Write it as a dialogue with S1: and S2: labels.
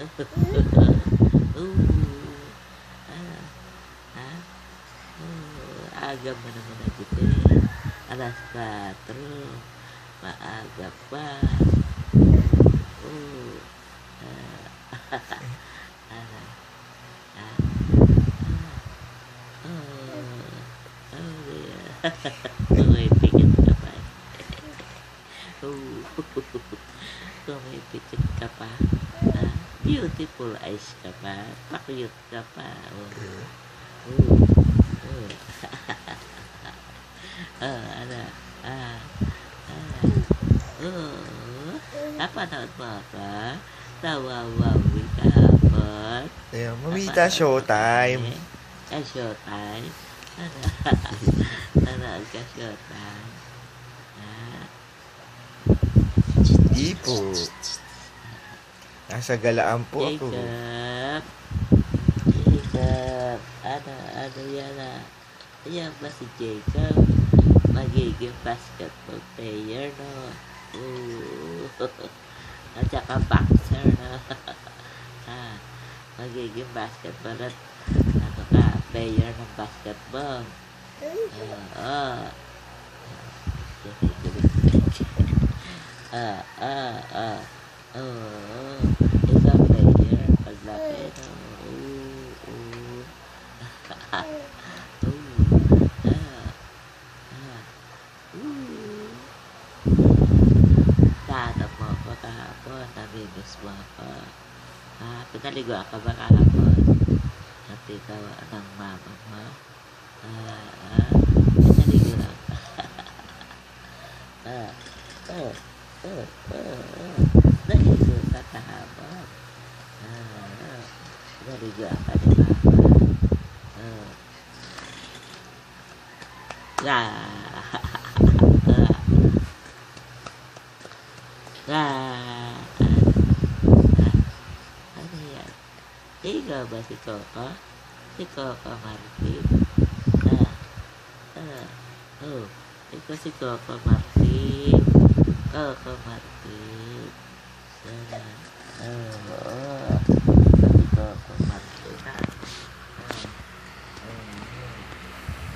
S1: Ah, ah, aga mo naman na dito eh. Alas 4. Maaga pa. Oh, ah, ah, ah, yeah. Pumipikit ka pa. Pumipikit ka pa. Beautiful eyes ka pa. Pakyut ka pa. Ano? Napanood mo ako? Nawawawi ka hapon.
S2: Ayan, mamita showtime.
S1: Showtime? Nanood ka showtime?
S2: Hindi po. Nasa galaan po ako.
S1: Jacob. Ano yan Ayan ba si Jacob? Magiging basketball player, no? At saka boxer, no? Magiging basketball at player ng basketball. Ikaw player paglaki, no? Nahanap mo ako kahapon, namimiss mo ako. Pinaligo ka ba kahapon? At ikaw ng mama mo? Pinaligo lang. Naligo ka kahapon. Pinaligo ka ni mama. Ano yan? Ikaw ba si Coco? Si Coco Martin? Ikaw si Coco Martin. Coco Martin.